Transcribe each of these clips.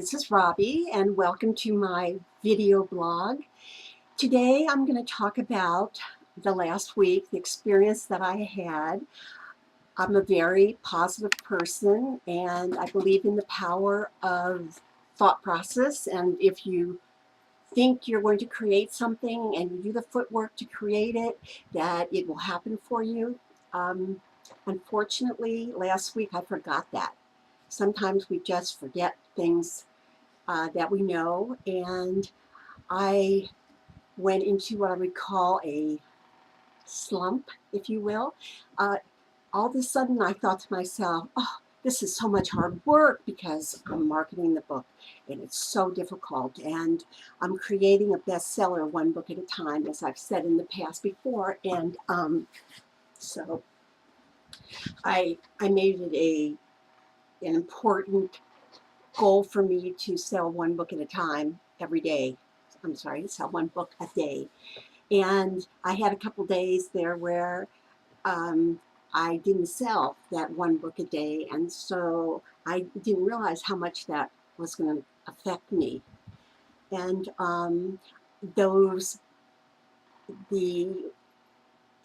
This is Robbie, and welcome to my video blog. Today I'm going to talk about the last week, the experience that I had. I'm a very positive person, and I believe in the power of thought process. And if you think you're going to create something and you do the footwork to create it, that it will happen for you. Unfortunately, last week I forgot that. Sometimes we just forget things that we know, and I went into what I would call a slump, if you will. All of a sudden I thought to myself, oh, this is so much hard work because I'm marketing the book and it's so difficult, and I'm creating a bestseller one book at a time, as I've said in the past before. And so I made it an important goal for me to sell one book at a time every day. I'm sorry, to sell one book a day. And I had a couple days there where I didn't sell that one book a day, and so I didn't realize how much that was going to affect me. And the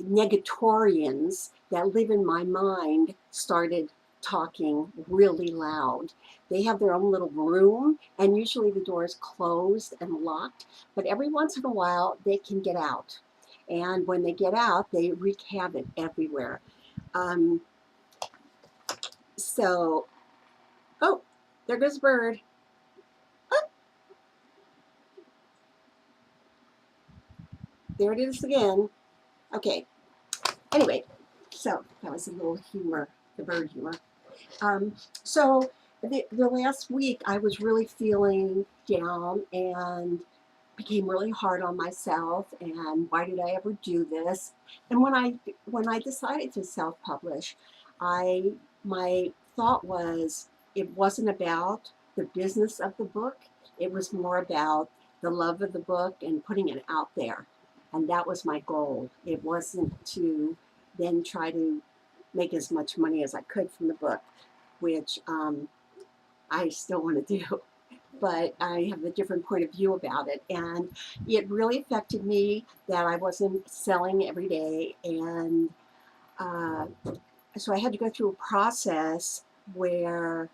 Negatarians that live in my mind started talking really loud. They have their own little room, and usually the door is closed and locked, but every once in a while they can get out. And when they get out, they wreak havoc everywhere. Um, so, oh, there goes a bird. Oh, there it is again. Okay, anyway, so that was a little humor, the bird humor. Um, so the last week I was really feeling down and became really hard on myself, and why did I ever do this? And when I decided to self-publish, my thought was it wasn't about the business of the book. It was more about the love of the book and putting it out there. And that was my goal. It wasn't to then try to make as much money as I could from the book, which I still want to do, but I have a different point of view about it. And it really affected me that I wasn't selling every day. And uh, so I had to go through a process where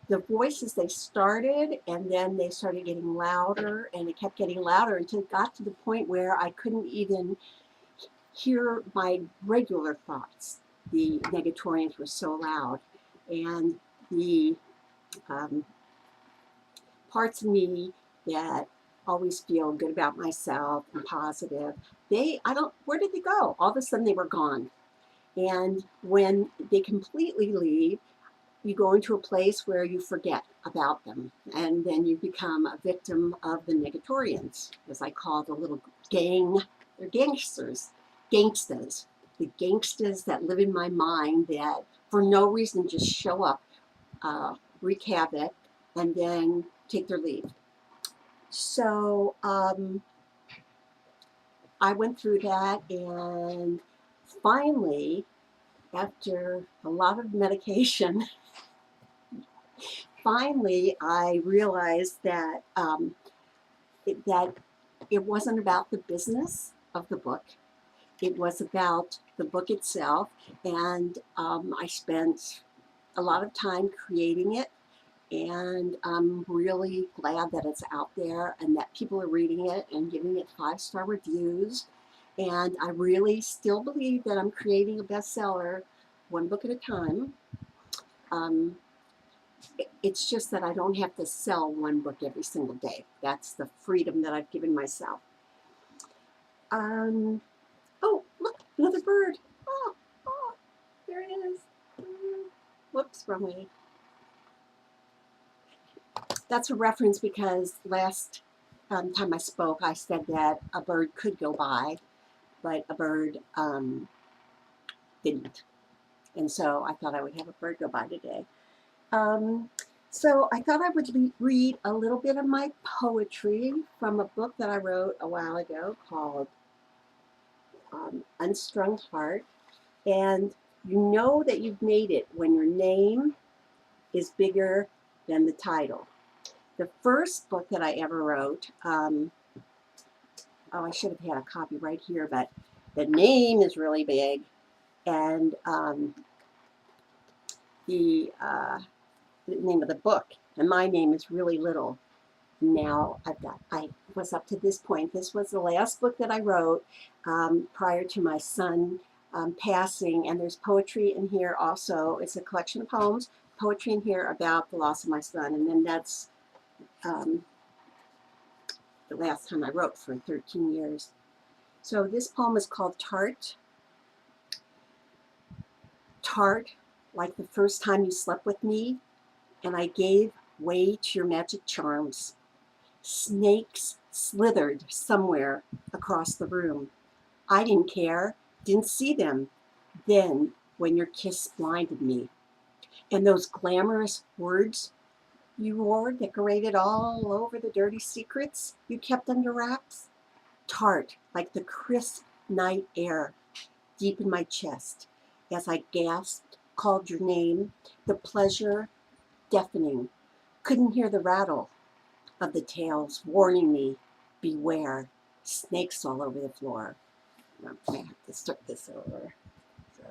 the voices, they started and then they started getting louder, and it kept getting louder until it got to the point where I couldn't even hear my regular thoughts. The Negatarians were so loud, and the um, parts of me that always feel good about myself and positive, where did they go? All of a sudden they were gone. And when they completely leave, you go into a place where you forget about them, and then you become a victim of the Negatarians, as I call the little gang. They're gangstas, the gangstas that live in my mind that for no reason just show up, wreak havoc, and then take their leave. So I went through that, and finally, after a lot of medication, finally I realized that that it wasn't about the business of the book. It was about the book itself, and I spent a lot of time creating it, and I'm really glad that it's out there and that people are reading it and giving it 5-star reviews. And I really still believe that I'm creating a bestseller one book at a time. Um, it's just that I don't have to sell one book every single day. That's the freedom that I've given myself. Oh, look, another bird. Oh, oh, there it is. Whoops, wrong way. That's a reference because last time I spoke, I said that a bird could go by, but a bird didn't. And so I thought I would have a bird go by today. So I thought I would read a little bit of my poetry from a book that I wrote a while ago called Unstrung Heart. And you know that you've made it when your name is bigger than the title. The first book that I ever wrote, oh, I should have had a copy right here, but the name is really big, and the name of the book, and my name is really little. Now I was up to this point. This was the last book that I wrote prior to my son passing, and there's poetry in here also. It's a collection of poems, poetry in here about the loss of my son, and then that's um, the last time I wrote for 13 years. So this poem is called Tart. Tart, like the first time you slept with me, and I gave way to your magic charms. Snakes slithered somewhere across the room. I didn't care, didn't see them. Then, when your kiss blinded me, and those glamorous words you wore decorated all over the dirty secrets you kept under wraps, tart like the crisp night air deep in my chest as I gasped, called your name, the pleasure deafening. Couldn't hear the rattle of the tales warning me, beware, snakes all over the floor. I'm going to have to start this over. So.